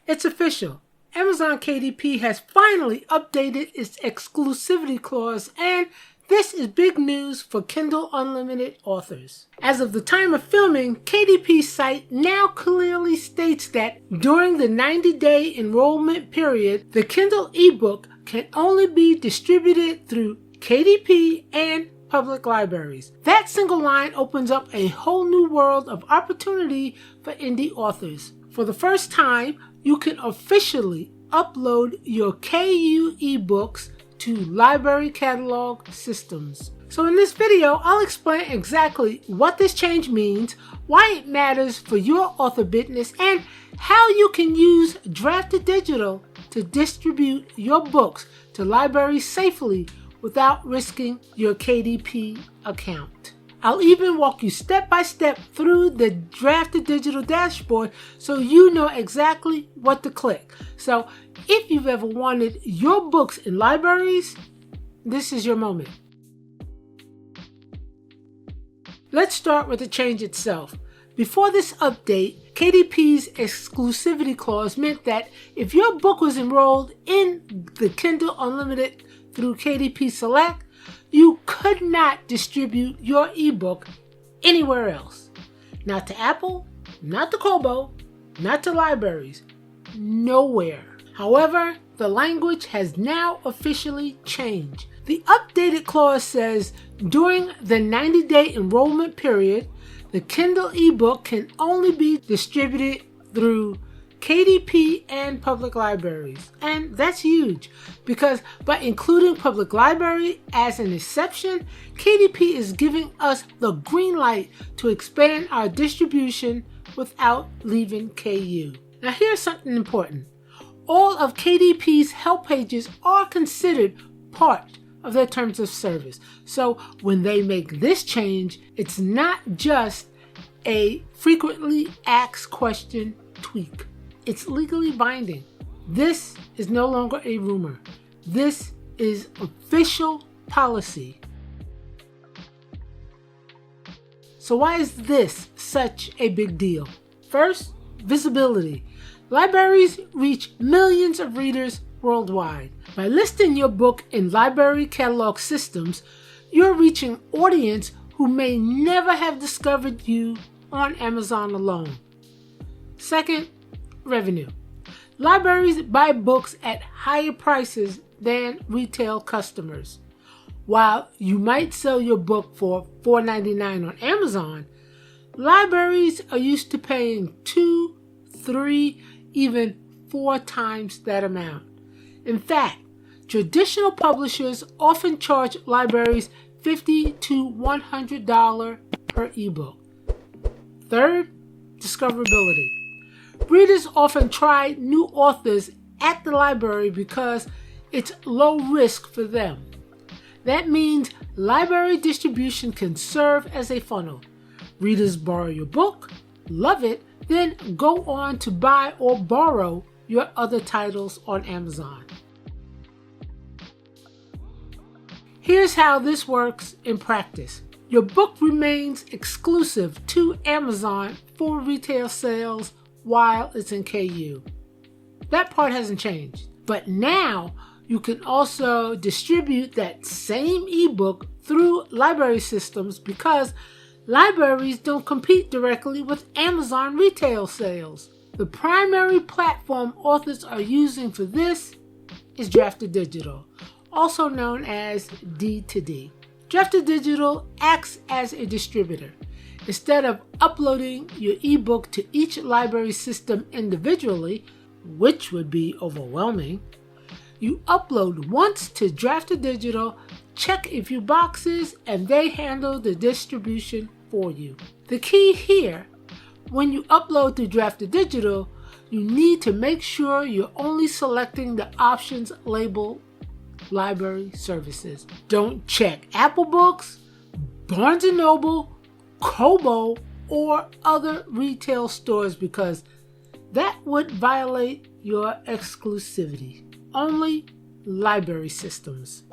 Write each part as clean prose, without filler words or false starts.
It's official. Amazon KDP has finally updated its exclusivity clause, and this is big news for Kindle Unlimited authors. As of the time of filming, KDP's site now clearly states that during the 90-day enrollment period, the Kindle ebook can only be distributed through KDP and public libraries. That single line opens up a whole new world of opportunity for indie authors. For the first time, you can officially upload your KU ebooks to library catalog systems. So in this video, I'll explain exactly what this change means, why it matters for your author business, and how you can use Draft2Digital to distribute your books to libraries safely without risking your KDP account. I'll even walk you step by step through the Draft2Digital dashboard so you know exactly what to click. So if you've ever wanted your books in libraries, this is your moment. Let's start with the change itself. Before this update, KDP's exclusivity clause meant that if your book was enrolled in the Kindle Unlimited through KDP Select, you could not distribute your ebook anywhere else. Not to Apple, not to Kobo, not to libraries, nowhere. However, the language has now officially changed. The updated clause says during the 90-day enrollment period, the Kindle ebook can only be distributed through KDP and public libraries. And that's huge because by including public library as an exception, KDP is giving us the green light to expand our distribution without leaving KU. Now here's something important. All of KDP's help pages are considered part of their terms of service. So when they make this change, it's not just a frequently asked question tweak. It's legally binding. This is no longer a rumor. This is official policy. So why is this such a big deal? First, visibility. Libraries reach millions of readers worldwide. By listing your book in library catalog systems, you're reaching audience who may never have discovered you on Amazon alone. Second, revenue. Libraries buy books at higher prices than retail customers. While you might sell your book for $4.99 on Amazon, libraries are used to paying 2, 3, even 4 times that amount. In fact, traditional publishers often charge libraries $50 to $100 per ebook. Third, discoverability. Readers often try new authors at the library because it's low risk for them. That means library distribution can serve as a funnel. Readers borrow your book, love it, then go on to buy or borrow your other titles on Amazon. Here's how this works in practice. Your book remains exclusive to Amazon for retail sales while it's in KU. That part hasn't changed. But now you can also distribute that same ebook through library systems because libraries don't compete directly with Amazon retail sales. The primary platform authors are using for this is Draft2Digital, also known as D2D. Draft2Digital acts as a distributor. Instead of uploading your ebook to each library system individually, which would be overwhelming, you upload once to Draft2Digital, check a few boxes, and they handle the distribution for you. The key here, when you upload to Draft2Digital, you need to make sure you're only selecting the options labeled library services. Don't check Apple Books, Barnes & Noble, Kobo, or other retail stores because that would violate your exclusivity. Only library systems.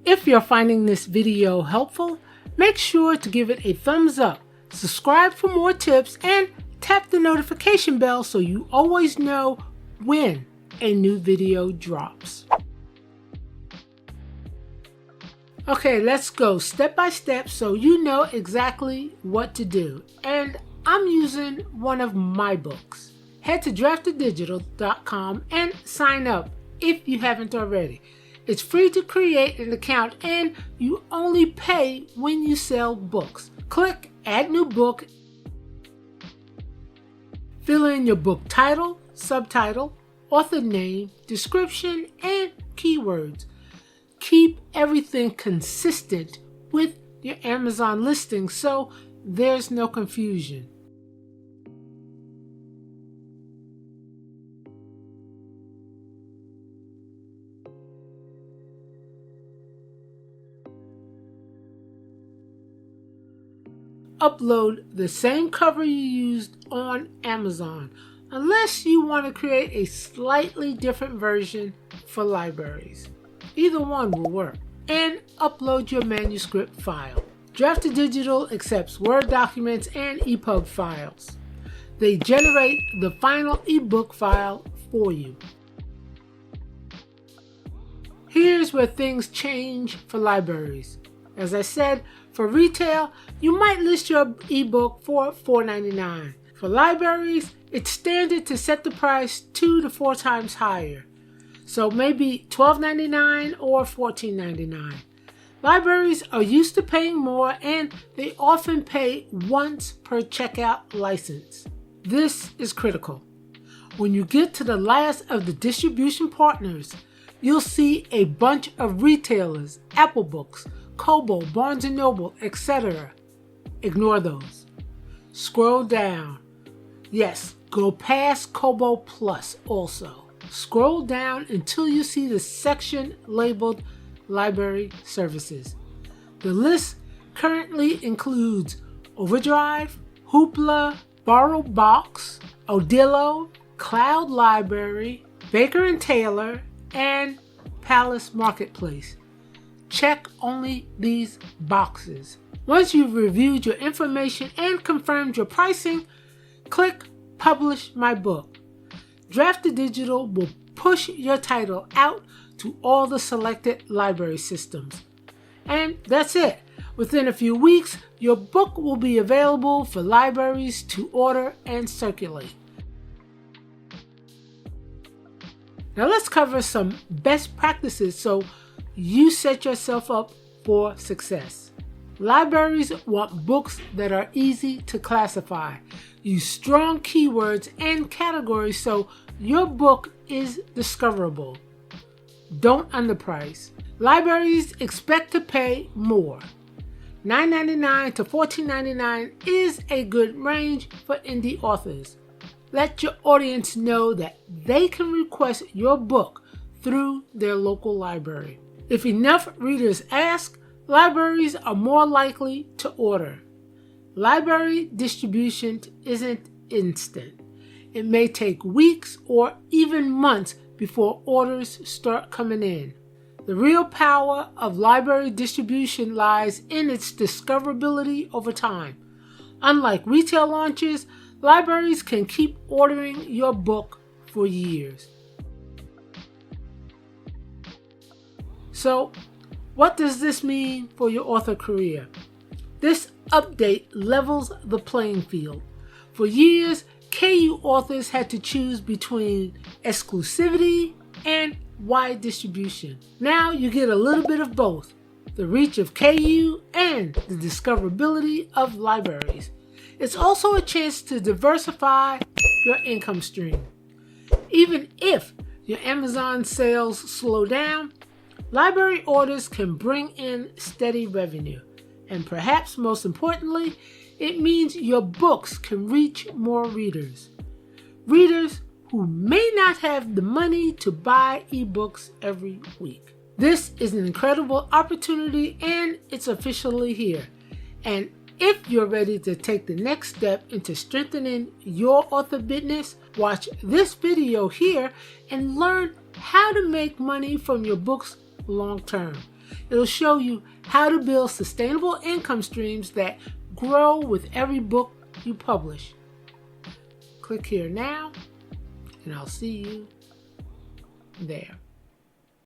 If you're finding this video helpful, make sure to give it a thumbs up, subscribe for more tips, and tap the notification bell so you always know when a new video drops. Okay, let's go step by step so you know exactly what to do. And I'm using one of my books. Head to Draft2Digital.com and sign up if you haven't already. It's free to create an account and you only pay when you sell books. Click Add New Book. Fill in your book title, subtitle, author name, description, and keywords. Keep everything consistent with your Amazon listing so there's no confusion. Upload the same cover you used on Amazon, unless you want to create a slightly different version for libraries. Either one will work. And upload your manuscript file. Draft2Digital accepts Word documents and EPUB files. They generate the final ebook file for you. Here's where things change for libraries. As I said, for retail, you might list your ebook for $4.99. For libraries, it's standard to set the price 2 to 4 times higher. So maybe $12.99 or $14.99. Libraries are used to paying more and they often pay once per checkout license. This is critical. When you get to the last of the distribution partners, you'll see a bunch of retailers, Apple Books, Kobo, Barnes & Noble, etc. Ignore those. Scroll down. Yes, go past Kobo Plus also. Scroll down until you see the section labeled Library Services. The list currently includes Overdrive, Hoopla, BorrowBox, Odillo, Cloud Library, Baker & Taylor, and Palace Marketplace. Check only these boxes. Once you've reviewed your information and confirmed your pricing, click Publish My Book. Draft2Digital will push your title out to all the selected library systems. And that's it. Within a few weeks, your book will be available for libraries to order and circulate. Now let's cover some best practices so you set yourself up for success. Libraries want books that are easy to classify. Use strong keywords and categories so your book is discoverable. Don't underprice. Libraries expect to pay more. $9.99 to $14.99 is a good range for indie authors. Let your audience know that they can request your book through their local library. If enough readers ask, libraries are more likely to order. Library distribution isn't instant. It may take weeks or even months before orders start coming in. The real power of library distribution lies in its discoverability over time. Unlike retail launches, libraries can keep ordering your book for years. So, what does this mean for your author career? This update levels the playing field. For years, KU authors had to choose between exclusivity and wide distribution. Now you get a little bit of both, the reach of KU and the discoverability of libraries. It's also a chance to diversify your income stream. Even if your Amazon sales slow down, library orders can bring in steady revenue. And perhaps most importantly, it means your books can reach more readers. Readers who may not have the money to buy ebooks every week. This is an incredible opportunity and it's officially here. And if you're ready to take the next step into strengthening your author business, watch this video here and learn how to make money from your books long term. It'll show you how to build sustainable income streams that grow with every book you publish. Click here now and I'll see you there.